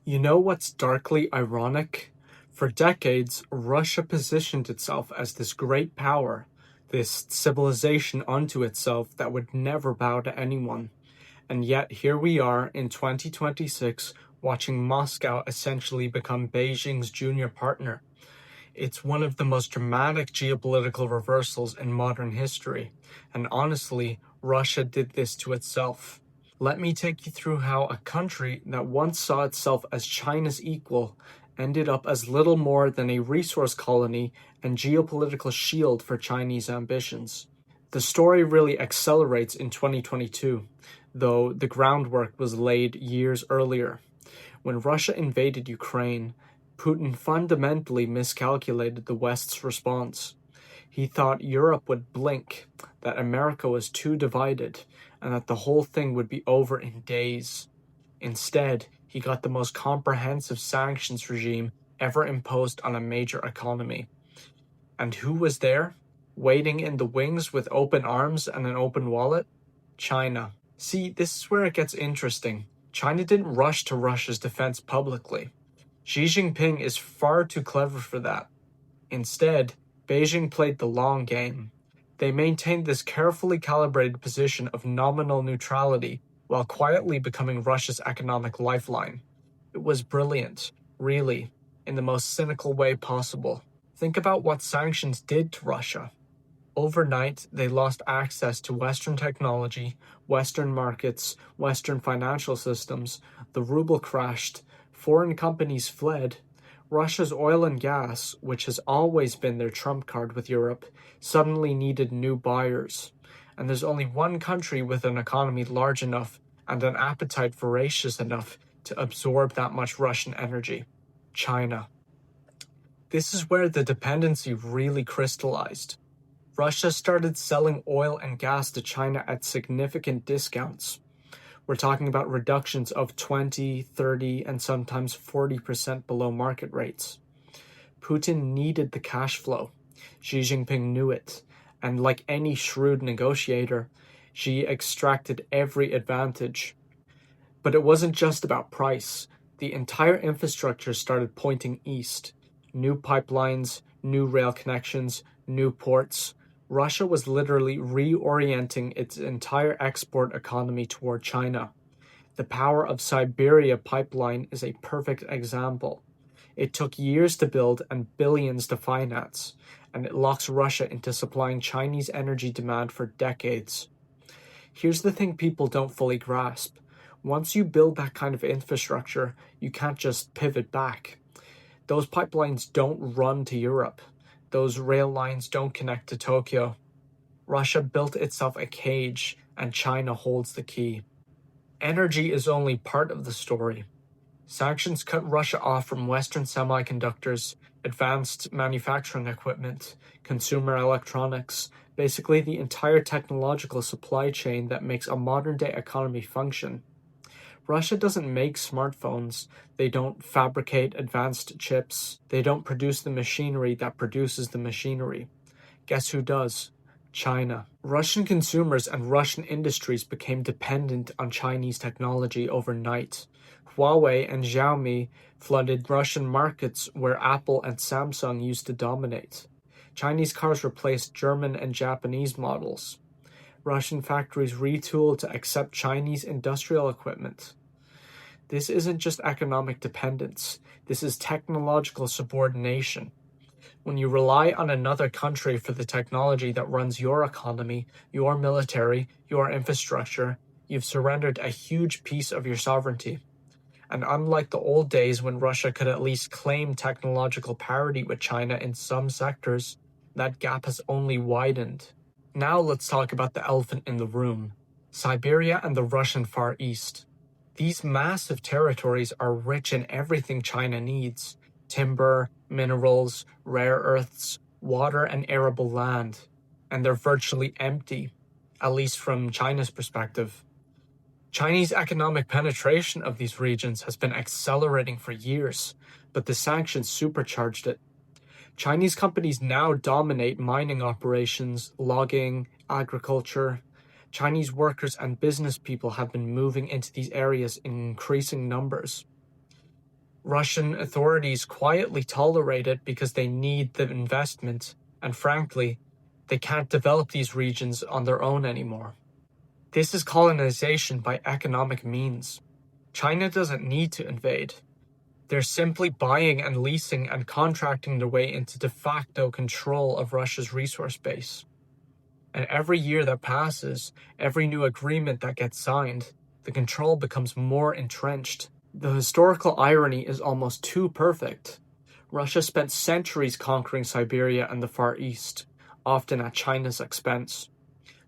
You know what's darkly ironic? For decades, Russia positioned itself as this great power, this civilization unto itself that would never bow to anyone. And yet here we are in 2026 watching Moscow essentially become Beijing's junior partner. It's one of the most dramatic geopolitical reversals in modern history, and honestly, Russia did this to itself. Let me take you through how a country that once saw itself as China's equal ended up as little more than a resource colony and geopolitical shield for Chinese ambitions. The story really accelerates in 2022, though the groundwork was laid years earlier. When Russia invaded Ukraine, Putin fundamentally miscalculated the West's response. He thought Europe would blink, that America was too divided, and that the whole thing would be over in days. Instead, he got the most comprehensive sanctions regime ever imposed on a major economy. And who was there, waiting in the wings with open arms and an open wallet? China. See, this is where it gets interesting. China didn't rush to Russia's defense publicly. Xi Jinping is far too clever for that. Instead, Beijing played the long game. They maintained this carefully calibrated position of nominal neutrality while quietly becoming Russia's economic lifeline. It was brilliant, really, in the most cynical way possible. Think about what sanctions did to Russia. Overnight, they lost access to Western technology, Western markets, Western financial systems, the ruble crashed, foreign companies fled. Russia's oil and gas, which has always been their trump card with Europe, suddenly needed new buyers. And there's only one country with an economy large enough and an appetite voracious enough to absorb that much Russian energy: China. This is where the dependency really crystallized. Russia started selling oil and gas to China at significant discounts. We're talking about reductions of 20, 30, and sometimes 40% below market rates. Putin needed the cash flow. Xi Jinping knew it. And like any shrewd negotiator, Xi extracted every advantage. But it wasn't just about price. The entire infrastructure started pointing east. New pipelines, new rail connections, new ports. Russia was literally reorienting its entire export economy toward China. The power of Siberia pipeline is a perfect example. It took years to build and billions to finance, and it locks Russia into supplying Chinese energy demand for decades. Here's the thing people don't fully grasp. Once you build that kind of infrastructure, you can't just pivot back. Those pipelines don't run to Europe. Those rail lines don't connect to Tokyo. Russia built itself a cage, and China holds the key. Energy is only part of the story. Sanctions cut Russia off from Western semiconductors, advanced manufacturing equipment, consumer electronics, basically the entire technological supply chain that makes a modern-day economy function. Russia doesn't make smartphones, they don't fabricate advanced chips, they don't produce the machinery that produces the machinery. Guess who does? China. Russian consumers and Russian industries became dependent on Chinese technology overnight. Huawei and Xiaomi flooded Russian markets where Apple and Samsung used to dominate. Chinese cars replaced German and Japanese models. Russian factories retooled to accept Chinese industrial equipment. This isn't just economic dependence, this is technological subordination. When you rely on another country for the technology that runs your economy, your military, your infrastructure, you've surrendered a huge piece of your sovereignty. And unlike the old days when Russia could at least claim technological parity with China in some sectors, that gap has only widened. Now let's talk about the elephant in the room: Siberia and the Russian Far East. These massive territories are rich in everything China needs: timber, minerals, rare earths, water, and arable land. And they're virtually empty, at least from China's perspective. Chinese economic penetration of these regions has been accelerating for years, but the sanctions supercharged it. Chinese companies now dominate mining operations, logging, agriculture. Chinese workers and business people have been moving into these areas in increasing numbers. Russian authorities quietly tolerate it because they need the investment, and frankly, they can't develop these regions on their own anymore. This is colonization by economic means. China doesn't need to invade. They're simply buying and leasing and contracting their way into de facto control of Russia's resource base. And every year that passes, every new agreement that gets signed, the control becomes more entrenched. The historical irony is almost too perfect. Russia spent centuries conquering Siberia and the Far East, often at China's expense.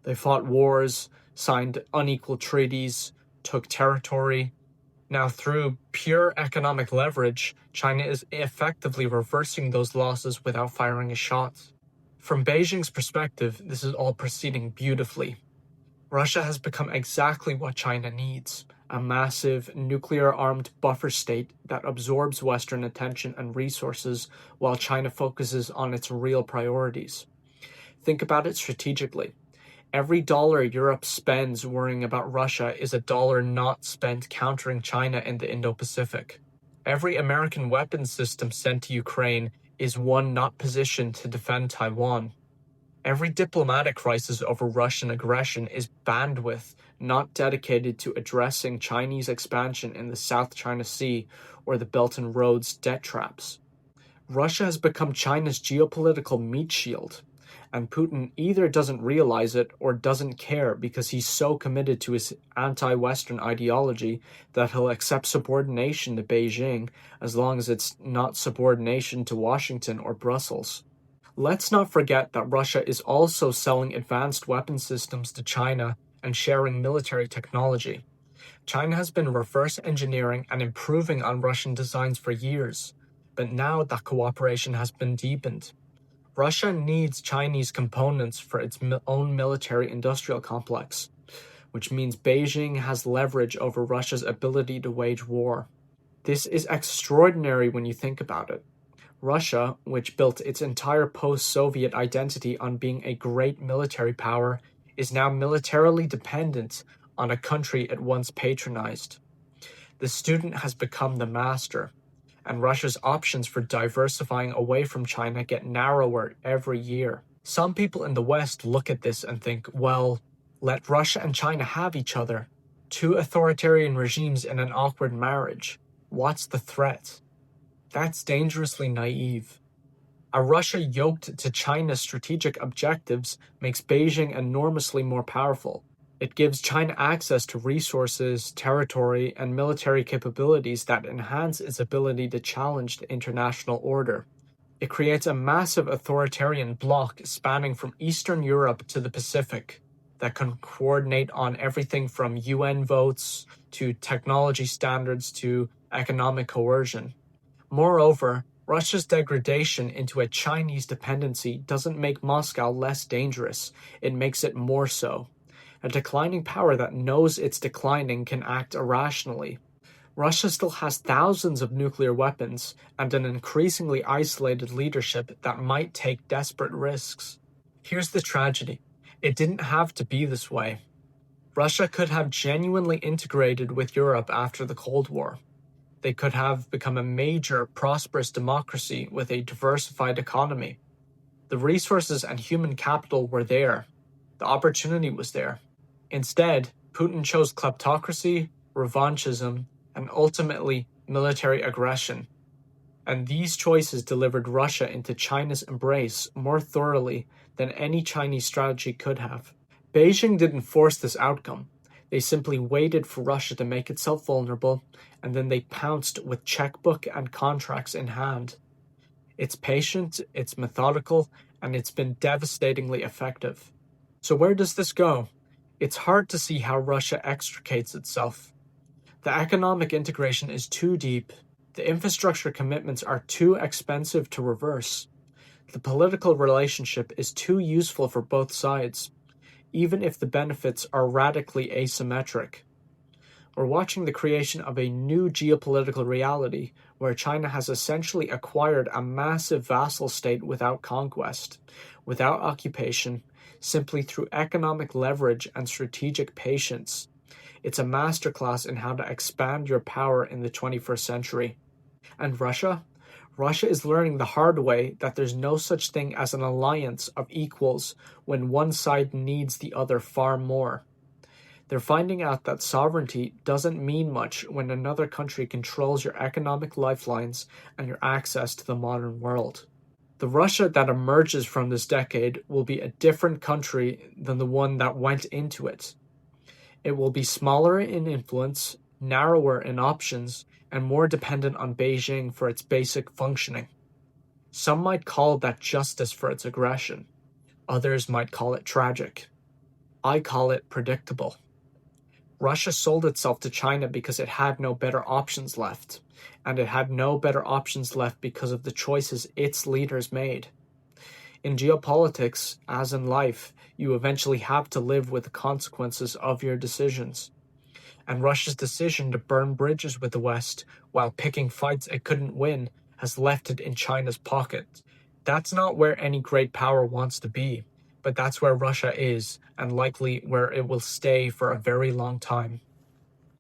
They fought wars, signed unequal treaties, took territory. Now, through pure economic leverage, China is effectively reversing those losses without firing a shot. From Beijing's perspective, this is all proceeding beautifully. Russia has become exactly what China needs: a massive, nuclear-armed buffer state that absorbs Western attention and resources while China focuses on its real priorities. Think about it strategically. Every dollar Europe spends worrying about Russia is a dollar not spent countering China in the Indo-Pacific. Every American weapons system sent to Ukraine is one not positioned to defend Taiwan. Every diplomatic crisis over Russian aggression is bandwidth not dedicated to addressing Chinese expansion in the South China Sea or the Belt and Road's debt traps. Russia has become China's geopolitical meat shield, and Putin either doesn't realize it or doesn't care because he's so committed to his anti-Western ideology that he'll accept subordination to Beijing as long as it's not subordination to Washington or Brussels. Let's not forget that Russia is also selling advanced weapon systems to China and sharing military technology. China has been reverse engineering and improving on Russian designs for years, but now that cooperation has been deepened. Russia needs Chinese components for its own military-industrial complex, which means Beijing has leverage over Russia's ability to wage war. This is extraordinary when you think about it. Russia, which built its entire post-Soviet identity on being a great military power, is now militarily dependent on a country it once patronized. The student has become the master, and Russia's options for diversifying away from China get narrower every year. Some people in the West look at this and think, well, let Russia and China have each other. Two authoritarian regimes in an awkward marriage. What's the threat? That's dangerously naive. A Russia yoked to China's strategic objectives makes Beijing enormously more powerful. It gives China access to resources, territory, and military capabilities that enhance its ability to challenge the international order. It creates a massive authoritarian bloc spanning from Eastern Europe to the Pacific that can coordinate on everything from UN votes to technology standards to economic coercion. Moreover, Russia's degradation into a Chinese dependency doesn't make Moscow less dangerous, it makes it more so. A declining power that knows it's declining can act irrationally. Russia still has thousands of nuclear weapons and an increasingly isolated leadership that might take desperate risks. Here's the tragedy. It didn't have to be this way. Russia could have genuinely integrated with Europe after the Cold War. They could have become a major, prosperous democracy with a diversified economy. The resources and human capital were there. The opportunity was there. Instead, Putin chose kleptocracy, revanchism, and ultimately military aggression. And these choices delivered Russia into China's embrace more thoroughly than any Chinese strategy could have. Beijing didn't force this outcome. They simply waited for Russia to make itself vulnerable, and then they pounced with checkbook and contracts in hand. It's patient, it's methodical, and it's been devastatingly effective. So where does this go? It's hard to see how Russia extricates itself. The economic integration is too deep. The infrastructure commitments are too expensive to reverse. The political relationship is too useful for both sides, even if the benefits are radically asymmetric. We're watching the creation of a new geopolitical reality where China has essentially acquired a massive vassal state without conquest, without occupation, simply through economic leverage and strategic patience. It's a masterclass in how to expand your power in the 21st century. And Russia? Russia is learning the hard way that there's no such thing as an alliance of equals when one side needs the other far more. They're finding out that sovereignty doesn't mean much when another country controls your economic lifelines and your access to the modern world. The Russia that emerges from this decade will be a different country than the one that went into it. It will be smaller in influence, narrower in options, and more dependent on Beijing for its basic functioning. Some might call that justice for its aggression. Others might call it tragic. I call it predictable. Russia sold itself to China because it had no better options left, and it had no better options left because of the choices its leaders made. In geopolitics, as in life, you eventually have to live with the consequences of your decisions. And Russia's decision to burn bridges with the West while picking fights it couldn't win has left it in China's pocket. That's not where any great power wants to be, but that's where Russia is, and likely where it will stay for a very long time.